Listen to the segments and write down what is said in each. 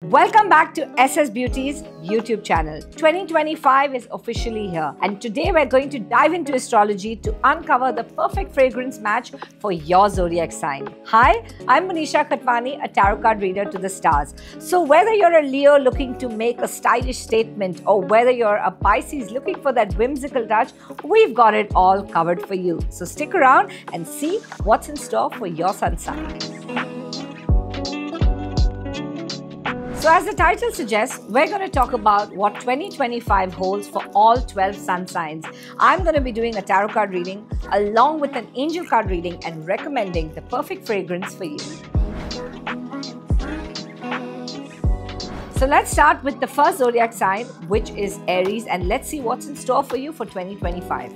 Welcome back to SS Beauty's YouTube channel. 2025 is officially here, and today we're going to dive into astrology to uncover the perfect fragrance match for your zodiac sign. Hi, I'm Manisha Khatwani, a tarot card reader to the stars. So whether you're a Leo looking to make a stylish statement or whether you're a Pisces looking for that whimsical touch, we've got it all covered for you. So stick around and see what's in store for your sun sign. So as the title suggests, we're going to talk about what 2025 holds for all 12 sun signs. I'm going to be doing a tarot card reading along with an angel card reading and recommending the perfect fragrance for you. So let's start with the first zodiac sign, which is Aries, and let's see what's in store for you for 2025.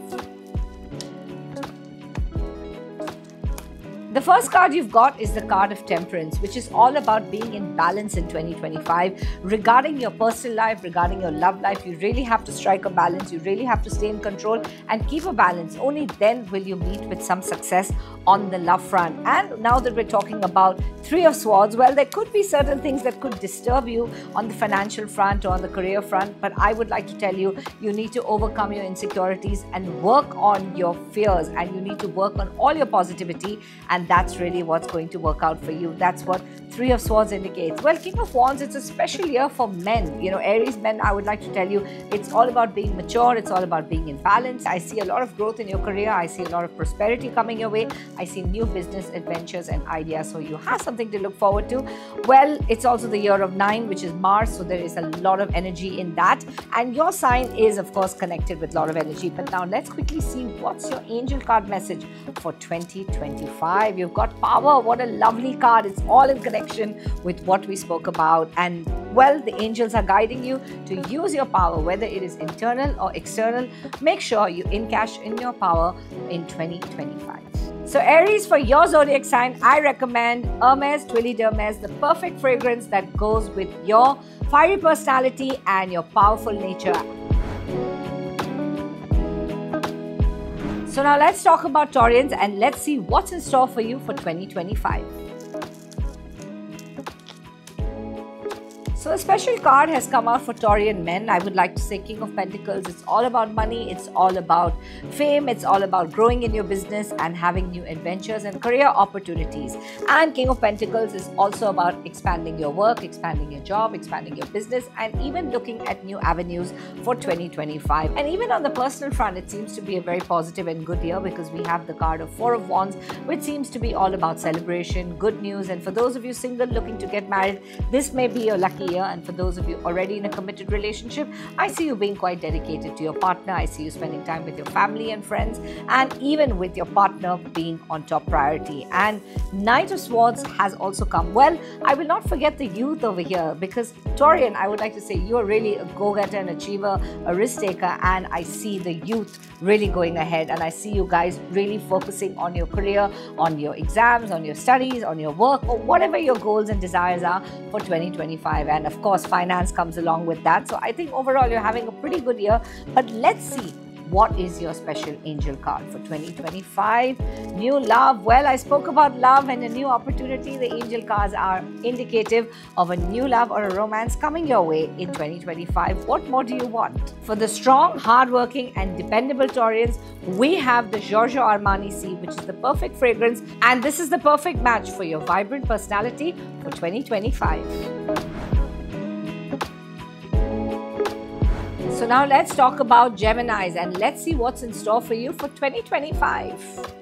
The first card you've got is the card of Temperance, which is all about being in balance in 2025. Regarding your personal life, regarding your love life, you really have to strike a balance. You really have to stay in control and keep a balance. Only then will you meet with some success on the love front. And now that we're talking about Three of Swords, well, there could be certain things that could disturb you on the financial front or on the career front. But I would like to tell you, you need to overcome your insecurities and work on your fears. And you need to work on all your positivity, and that's really what's going to work out for you. That's what Three of Swords indicates. Well, King of Wands, it's a special year for men. You know, Aries men, I would like to tell you, it's all about being mature. It's all about being in balance. I see a lot of growth in your career. I see a lot of prosperity coming your way. I see new business adventures and ideas. So you have something to look forward to. Well, it's also the year of 9, which is Mars. So there is a lot of energy in that. And your sign is, of course, connected with a lot of energy. But now let's quickly see what's your angel card message for 2025. You've got Power. What a lovely card. It's all in connection with what we spoke about. And well, the angels are guiding you to use your power, whether it is internal or external. Make sure you encash in your power in 2025. So Aries, for your zodiac sign, I recommend Hermes Tuile d'Hermes, the perfect fragrance that goes with your fiery personality and your powerful nature. So now let's talk about Taurians and let's see what's in store for you for 2025. So a special card has come out for Taurian men. I would like to say King of Pentacles. It's all about money. It's all about fame. It's all about growing in your business and having new adventures and career opportunities. And King of Pentacles is also about expanding your work, expanding your job, expanding your business, and even looking at new avenues for 2025. And even on the personal front, it seems to be a very positive and good year because we have the card of Four of Wands, which seems to be all about celebration, good news. And for those of you single looking to get married, this may be your lucky year. And for those of you already in a committed relationship, I see you being quite dedicated to your partner. I see you spending time with your family and friends, and even with your partner being on top priority. And Knight of Swords has also come. Well, I will not forget the youth over here because Taurian, I would like to say you are really a go-getter, an achiever, a risk-taker, and I see the youth really going ahead. And I see you guys really focusing on your career, on your exams, on your studies, on your work, or whatever your goals and desires are for 2025. And of course, finance comes along with that. So I think overall you're having a pretty good year. But let's see, what is your special angel card for 2025? New love. Well, I spoke about love and a new opportunity. The angel cards are indicative of a new love or a romance coming your way in 2025. What more do you want? For the strong, hardworking and dependable Taurians, we have the Giorgio Armani Sea, which is the perfect fragrance. And this is the perfect match for your vibrant personality for 2025. So now let's talk about Geminis and let's see what's in store for you for 2025.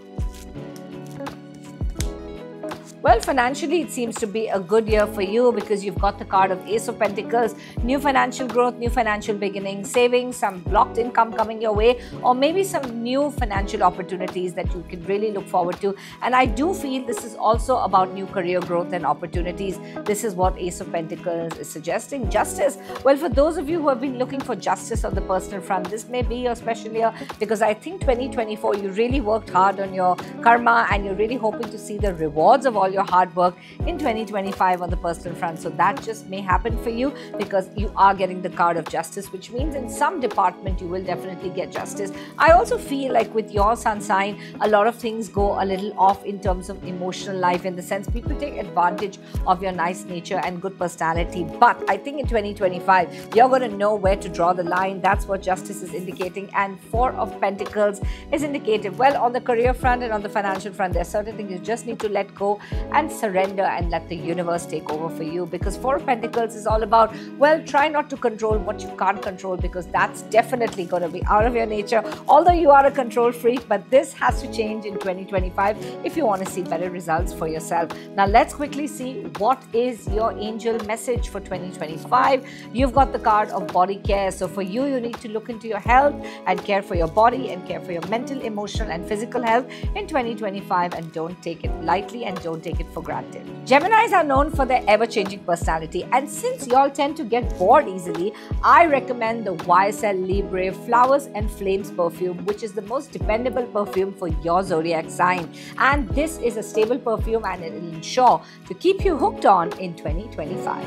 Well, financially, it seems to be a good year for you because you've got the card of Ace of Pentacles, new financial growth, new financial beginnings, savings, some blocked income coming your way, or maybe some new financial opportunities that you can really look forward to. And I do feel this is also about new career growth and opportunities. This is what Ace of Pentacles is suggesting. Justice. Well, for those of you who have been looking for justice on the personal front, this may be your special year because I think 2024, you really worked hard on your karma and you're really hoping to see the rewards of all all your hard work in 2025 on the personal front. So that just may happen for you because you are getting the card of justice, which means in some department you will definitely get justice. I also feel like with your sun sign, a lot of things go a little off in terms of emotional life, in the sense people take advantage of your nice nature and good personality. But I think in 2025, you're going to know where to draw the line. That's what justice is indicating. And Four of Pentacles is indicative. Well, on the career front and on the financial front, there are certain things you just need to let go and surrender and let the universe take over for you, because Four of Pentacles is all about, well, try not to control what you can't control, because that's definitely going to be out of your nature, although you are a control freak. But this has to change in 2025 if you want to see better results for yourself. Now let's quickly see what is your angel message for 2025. You've got the card of body care. So for you, you need to look into your health and care for your body and care for your mental, emotional and physical health in 2025, and don't take it lightly and don't take it for granted. Geminis are known for their ever-changing personality, and since y'all tend to get bored easily, I recommend the YSL Libre Flowers and Flames perfume, which is the most dependable perfume for your zodiac sign. And this is a stable perfume and it will ensure to keep you hooked on in 2025.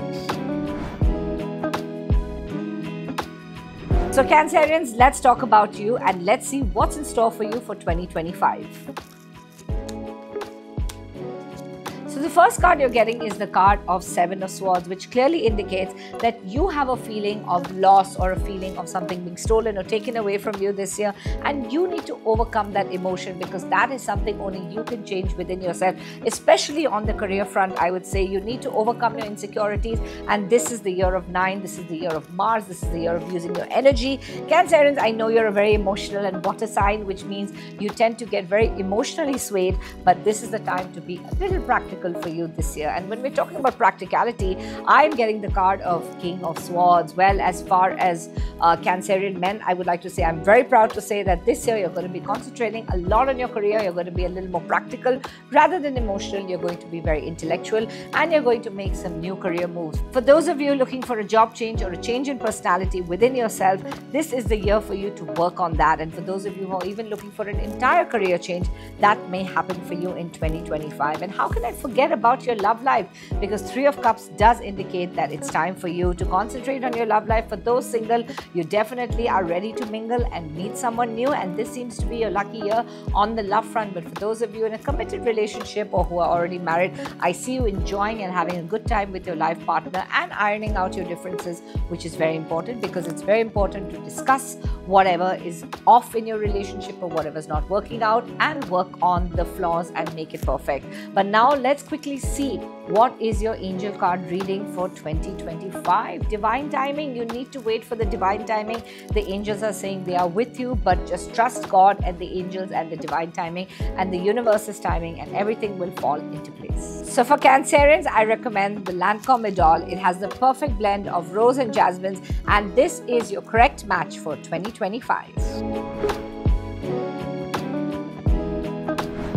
So Cancerians, let's talk about you and let's see what's in store for you for 2025. So the first card you're getting is the card of Seven of Swords, which clearly indicates that you have a feeling of loss or a feeling of something being stolen or taken away from you this year, and you need to overcome that emotion, because that is something only you can change within yourself. Especially on the career front, I would say you need to overcome your insecurities, and this is the year of 9, this is the year of Mars, this is the year of using your energy. Cancerians, I know you're a very emotional and water sign, which means you tend to get very emotionally swayed, but this is the time to be a little practical for you this year. And when we're talking about practicality, I'm getting the card of King of Swords. Well, as far as Cancerian men, I would like to say I'm very proud to say that this year you're going to be concentrating a lot on your career. You're going to be a little more practical rather than emotional. You're going to be very intellectual and you're going to make some new career moves. For those of you looking for a job change or a change in personality within yourself, this is the year for you to work on that. And for those of you who are even looking for an entire career change, that may happen for you in 2025. And how can I forget about your love life? Because Three of Cups does indicate that it's time for you to concentrate on your love life. For those single, you definitely are ready to mingle and meet someone new, and this seems to be your lucky year on the love front. But for those of you in a committed relationship or who are already married, I see you enjoying and having a good time with your life partner and ironing out your differences, which is very important, because it's very important to discuss whatever is off in your relationship or whatever is not working out and work on the flaws and make it perfect. But now let's quickly see what is your angel card reading for 2025. Divine timing. You need to wait for the divine timing. The angels are saying they are with you, but just trust God and the angels and the divine timing and the universe's timing, and everything will fall into place. So for Cancerians, I recommend the Lancome Idol. It has the perfect blend of rose and jasmines, and this is your correct match for 2025.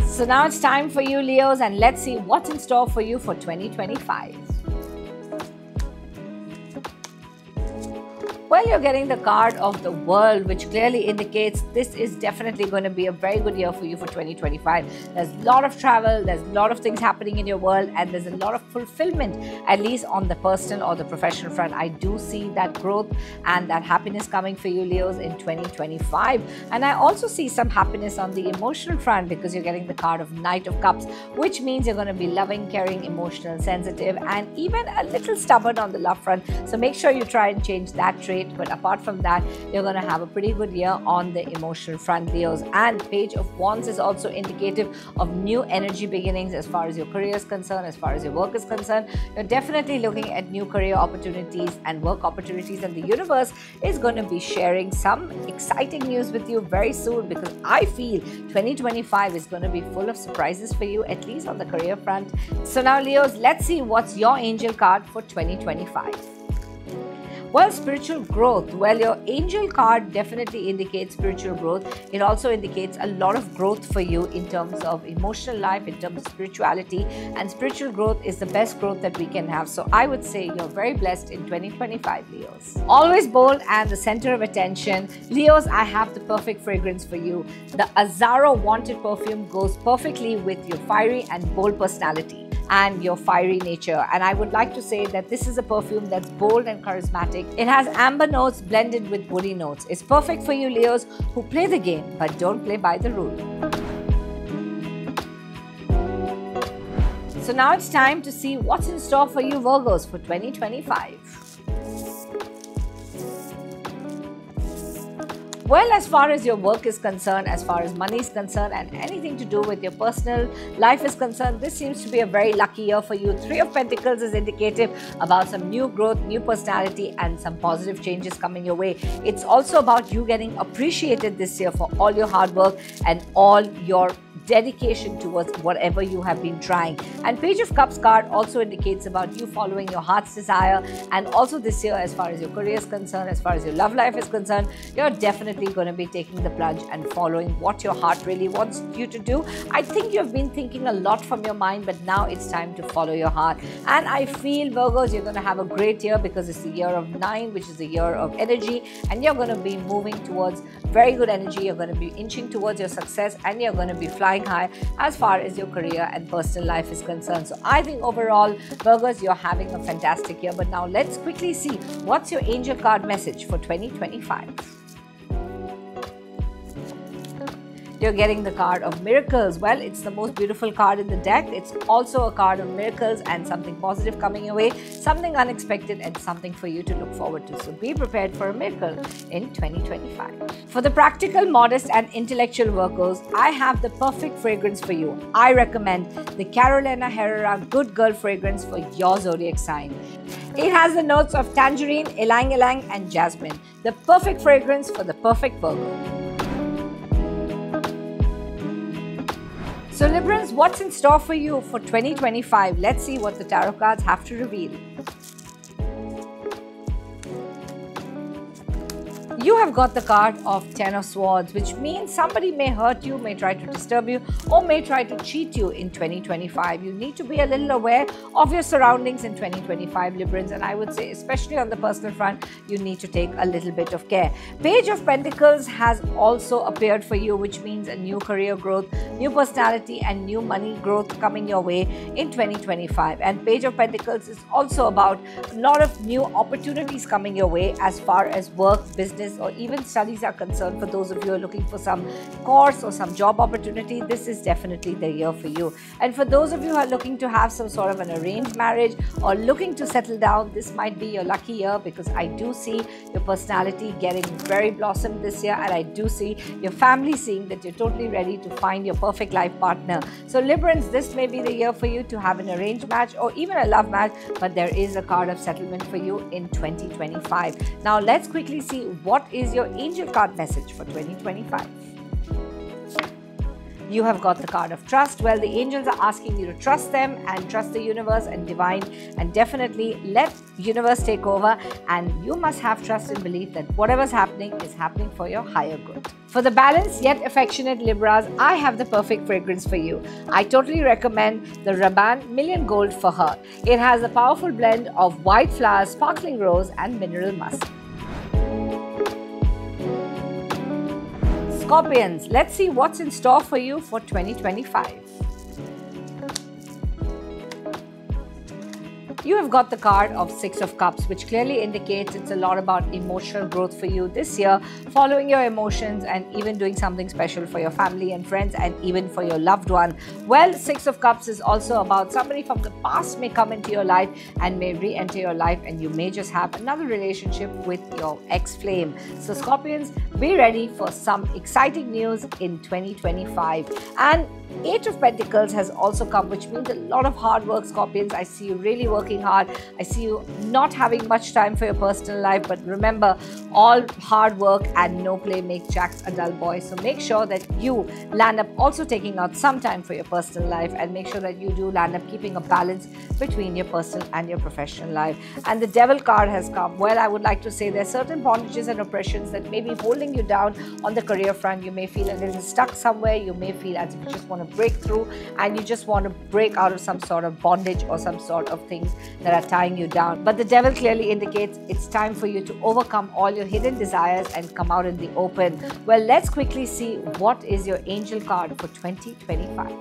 So now it's time for you, Leos, and let's see what's in store for you for 2025. Well, you're getting the card of the World, which clearly indicates this is definitely going to be a very good year for you for 2025. There's a lot of travel, there's a lot of things happening in your world, and there's a lot of fulfillment, at least on the personal or the professional front. I do see that growth and that happiness coming for you, Leos, in 2025. And I also see some happiness on the emotional front, because you're getting the card of Knight of Cups, which means you're going to be loving, caring, emotional, sensitive, and even a little stubborn on the love front. So make sure you try and change that trait. But apart from that, you're going to have a pretty good year on the emotional front, Leos. And Page of Wands is also indicative of new energy beginnings as far as your career is concerned, as far as your work is concerned. You're definitely looking at new career opportunities and work opportunities, and the universe is going to be sharing some exciting news with you very soon, because I feel 2025 is going to be full of surprises for you, at least on the career front. So now, Leos, let's see what's your angel card for 2025. Well, spiritual growth. Well, your angel card definitely indicates spiritual growth. It also indicates a lot of growth for you in terms of emotional life, in terms of spirituality, and spiritual growth is the best growth that we can have. So I would say you're very blessed in 2025, Leos. Always bold and the center of attention. Leos, I have the perfect fragrance for you. The Azzaro Wanted perfume goes perfectly with your fiery and bold personality. and your fiery nature. And I would like to say that this is a perfume that's bold and charismatic. It has amber notes blended with woody notes. It's perfect for you Leos who play the game but don't play by the rule. So now it's time to see what's in store for you Virgos for 2025. Well, as far as your work is concerned, as far as money is concerned, and anything to do with your personal life is concerned, this seems to be a very lucky year for you. Three of Pentacles is indicative about some new growth, new personality, and some positive changes coming your way. It's also about you getting appreciated this year for all your hard work and all your dedication towards whatever you have been trying. And Page of Cups card also indicates about you following your heart's desire. And also this year, as far as your career is concerned, as far as your love life is concerned, you're definitely going to be taking the plunge and following what your heart really wants you to do. I think you've been thinking a lot from your mind, but now it's time to follow your heart. And I feel Virgos, you're going to have a great year because it's the year of 9, which is the year of energy, and you're going to be moving towards very good energy. You're going to be inching towards your success, and you're going to be flying high as far as your career and personal life is concerned. So I think overall, Virgos, you're having a fantastic year. But now let's quickly see what's your angel card message for 2025. You're getting the card of miracles. Well, it's the most beautiful card in the deck. It's also a card of miracles and something positive coming your way, something unexpected and something for you to look forward to. So be prepared for a miracle in 2025. For the practical, modest and intellectual Virgos, I have the perfect fragrance for you. I recommend the Carolina Herrera Good Girl fragrance for your zodiac sign. It has the notes of tangerine, ylang ylang and jasmine. The perfect fragrance for the perfect Virgo. So Librans, what's in store for you for 2025? Let's see what the tarot cards have to reveal. You have got the card of Ten of Swords, which means somebody may hurt you, may try to disturb you, or may try to cheat you in 2025. You need to be a little aware of your surroundings in 2025, Librans, and I would say, especially on the personal front, you need to take a little bit of care. Page of Pentacles has also appeared for you, which means a new career growth, new personality, and new money growth coming your way in 2025. And Page of Pentacles is also about a lot of new opportunities coming your way as far as work, business, or even studies are concerned. For those of you who are looking for some course or some job opportunity, this is definitely the year for you. And for those of you who are looking to have some sort of an arranged marriage or looking to settle down, this might be your lucky year, because I do see your personality getting very blossomed this year, and I do see your family seeing that you're totally ready to find your perfect life partner. So Librans, this may be the year for you to have an arranged match or even a love match, but there is a card of settlement for you in 2025. Now let's quickly see what is your angel card message for 2025. You have got the card of trust. Well, the angels are asking you to trust them and trust the universe and divine, and definitely let universe take over, and you must have trust and belief that whatever's happening is happening for your higher good. For the balanced yet affectionate Libras, I have the perfect fragrance for you. I totally recommend the Rabanne Million Gold for her. It has a powerful blend of white flowers, sparkling rose and mineral musk. Scorpions, let's see what's in store for you for 2025. You have got the card of Six of Cups, which clearly indicates it's a lot about emotional growth for you this year, following your emotions and even doing something special for your family and friends and even for your loved one. Well, Six of Cups is also about somebody from the past may come into your life and may re-enter your life, and you may just have another relationship with your ex-flame. So Scorpions, be ready for some exciting news in 2025. And Eight of Pentacles has also come, which means a lot of hard work, Scorpions. I see you really working hard. I see you not having much time for your personal life, but remember, all hard work and no play make Jacks a dull boy. So make sure that you land up also taking out some time for your personal life, and make sure that you do land up keeping a balance between your personal and your professional life. And the Devil card has come. Well, I would like to say there are certain bondages and oppressions that may be holding you down on the career front. You may feel a little stuck somewhere. You may feel as if you just want to break through and you just want to break out of some sort of bondage or some sort of things that are tying you down. But the Devil clearly indicates it's time for you to overcome all your hidden desires and come out in the open. Well, let's quickly see what is your angel card for 2025.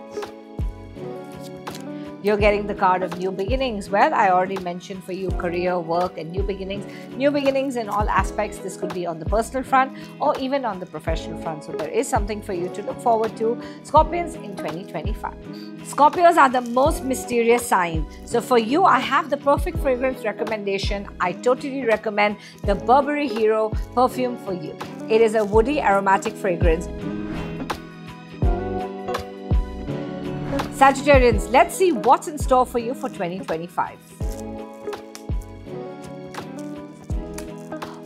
You're getting the card of new beginnings. Well, I already mentioned for you career, work, and new beginnings. New beginnings in all aspects. This could be on the personal front or even on the professional front. So there is something for you to look forward to, Scorpions, in 2025. Scorpios are the most mysterious sign. So for you, I have the perfect fragrance recommendation. I totally recommend the Burberry Hero perfume for you. It is a woody aromatic fragrance. Sagittarians, let's see what's in store for you for 2025.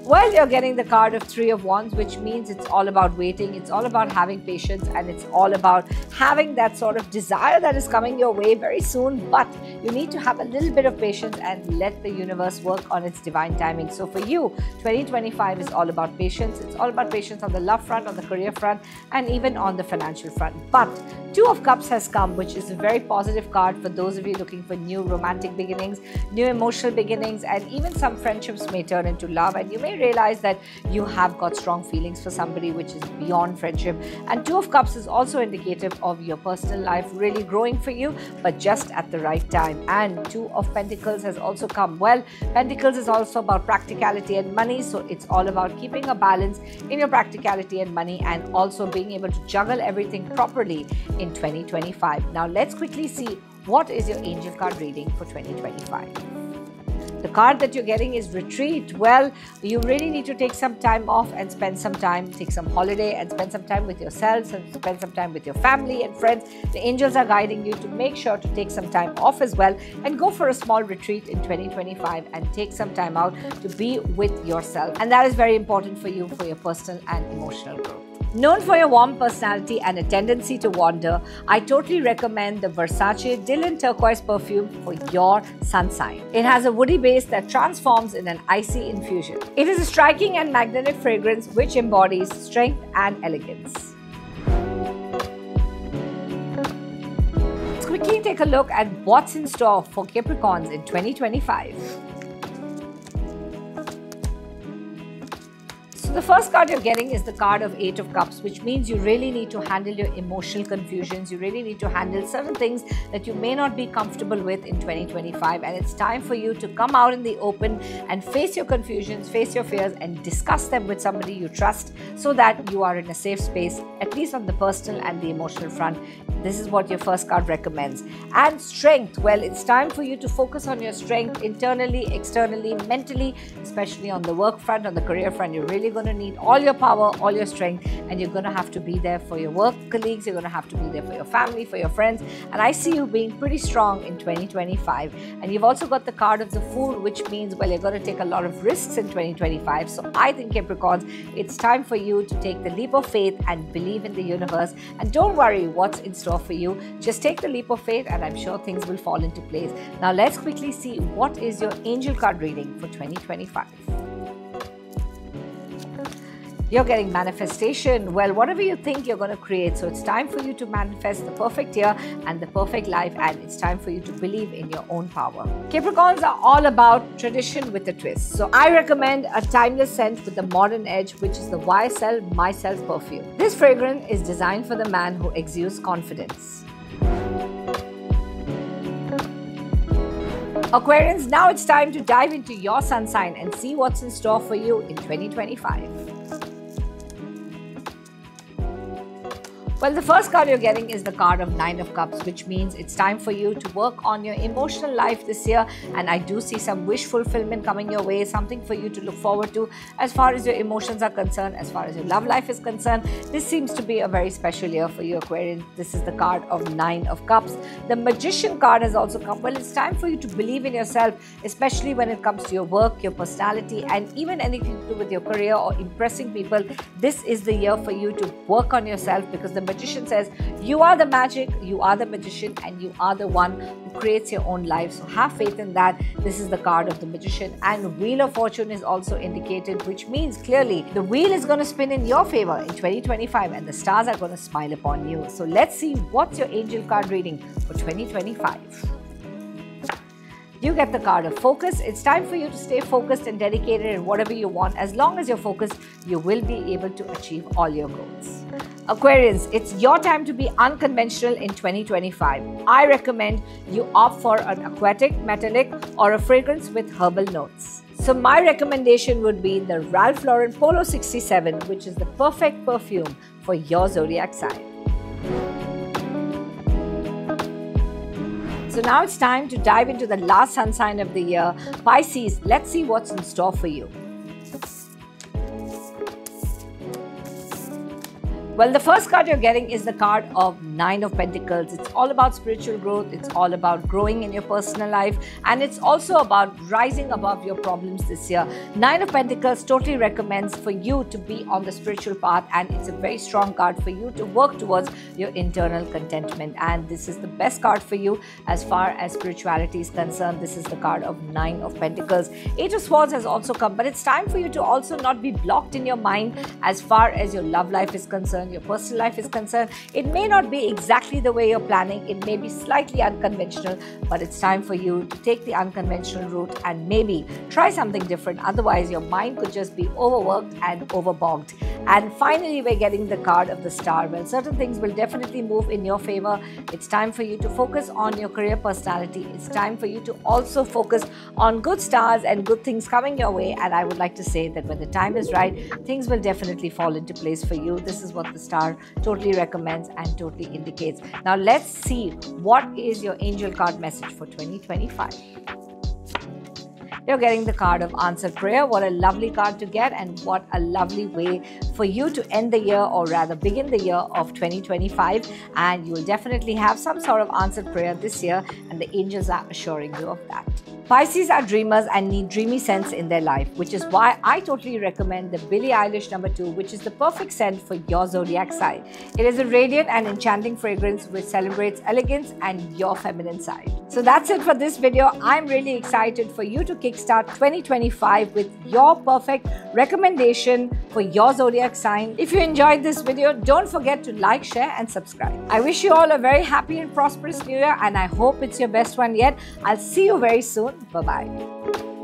Well, you're getting the card of Three of Wands, which means it's all about waiting, it's all about having patience, and it's all about having that sort of desire that is coming your way very soon. But you need to have a little bit of patience and let the universe work on its divine timing. So for you, 2025 is all about patience. It's all about patience on the love front, on the career front, and even on the financial front. But Two of Cups has come, which is a very positive card for those of you looking for new romantic beginnings, new emotional beginnings, and even some friendships may turn into love. And you may realize that you have got strong feelings for somebody, which is beyond friendship. And Two of Cups is also indicative of your personal life really growing for you, but just at the right time. And Two of Pentacles has also come. Well, Pentacles is also about practicality and money, so it's all about keeping a balance in your practicality and money, and also being able to juggle everything properly in 2025. Now let's quickly see what is your angel card reading for 2025. The card that you're getting is Retreat. Well, you really need to take some time off and spend some time, take some holiday and spend some time with yourselves and spend some time with your family and friends. The angels are guiding you to make sure to take some time off as well and go for a small retreat in 2025 and take some time out to be with yourself. And that is very important for you, for your personal and emotional growth. Known for your warm personality and a tendency to wander, I totally recommend the Versace Dylan Turquoise perfume for your sun sign. It has a woody base that transforms in an icy infusion. It is a striking and magnetic fragrance which embodies strength and elegance. Let's quickly take a look at what's in store for Capricorns in 2025. So the first card you're getting is the card of Eight of Cups, which means you really need to handle your emotional confusions. You really need to handle certain things that you may not be comfortable with in 2025. And it's time for you to come out in the open and face your confusions, face your fears, and discuss them with somebody you trust so that you are in a safe space, at least on the personal and the emotional front. This is what your first card recommends. And strength, well, it's time for you to focus on your strength internally, externally, mentally, especially on the work front, on the career front. You're really going to need all your power, all your strength, and you're going to have to be there for your work colleagues. You're going to have to be there for your family, for your friends. And I see you being pretty strong in 2025. And you've also got the card of the Fool, which means, well, you're going to take a lot of risks in 2025. So I think, Capricorns, it's time for you to take the leap of faith and believe in the universe. And don't worry what's in store for you. Just take the leap of faith and I'm sure things will fall into place. Now let's quickly see what is your angel card reading for 2025. You're getting manifestation. Well, whatever you think you're going to create. So it's time for you to manifest the perfect year and the perfect life, and it's time for you to believe in your own power. Capricorns are all about tradition with a twist. So I recommend a timeless scent with a modern edge, which is the YSL Myself perfume. This fragrance is designed for the man who exudes confidence. Aquarians, now it's time to dive into your sun sign and see what's in store for you in 2025. Well, the first card you're getting is the card of Nine of Cups, which means it's time for you to work on your emotional life this year. And I do see some wish fulfillment coming your way, something for you to look forward to as far as your emotions are concerned, as far as your love life is concerned. This seems to be a very special year for you, Aquarians. This is the card of Nine of Cups. The Magician card has also come. Well, it's time for you to believe in yourself, especially when it comes to your work, your personality, and even anything to do with your career or impressing people. This is the year for you to work on yourself, because the Magician says you are the magic, you are the magician, and you are the one who creates your own life. So have faith in that. This is the card of the Magician. And Wheel of Fortune is also indicated, which means clearly the wheel is going to spin in your favor in 2025 and the stars are going to smile upon you. So let's see what's your angel card reading for 2025. You get the card of Focus. It's time for you to stay focused and dedicated in whatever you want. As long as you're focused, you will be able to achieve all your goals. Aquarians, it's your time to be unconventional in 2025. I recommend you opt for an aquatic, metallic, or a fragrance with herbal notes. So my recommendation would be the Ralph Lauren Polo 67, which is the perfect perfume for your zodiac sign. So now it's time to dive into the last sun sign of the year, Pisces. Let's see what's in store for you. Well, the first card you're getting is the card of Nine of Pentacles. It's all about spiritual growth. It's all about growing in your personal life. And it's also about rising above your problems this year. Nine of Pentacles totally recommends for you to be on the spiritual path. And it's a very strong card for you to work towards your internal contentment. And this is the best card for you as far as spirituality is concerned. This is the card of Nine of Pentacles. Eight of Swords has also come. But it's time for you to also not be blocked in your mind as far as your love life is concerned, your personal life is concerned. It may not be exactly the way you're planning. It may be slightly unconventional, but it's time for you to take the unconventional route and maybe try something different. Otherwise, your mind could just be overworked and overbogged. And finally, we're getting the card of the Star. Well, certain things will definitely move in your favor. It's time for you to focus on your career personality. It's time for you to also focus on good stars and good things coming your way. And I would like to say that when the time is right, things will definitely fall into place for you. This is what the Star totally recommends and totally indicates. Now let's see what is your angel card message for 2025. You're getting the card of answered prayer. What a lovely card to get, and what a lovely way for you to end the year, or rather begin the year of 2025. And you will definitely have some sort of answered prayer this year, and the angels are assuring you of that. Pisces are dreamers and need dreamy scents in their life, which is why I totally recommend the Billie Eilish No. 2, which is the perfect scent for your zodiac sign. It is a radiant and enchanting fragrance which celebrates elegance and your feminine side. So that's it for this video. I'm really excited for you to kickstart 2025 with your perfect recommendation for your zodiac sign. If you enjoyed this video, don't forget to like, share and subscribe. I wish you all a very happy and prosperous new year, and I hope it's your best one yet. I'll see you very soon. Bye-bye.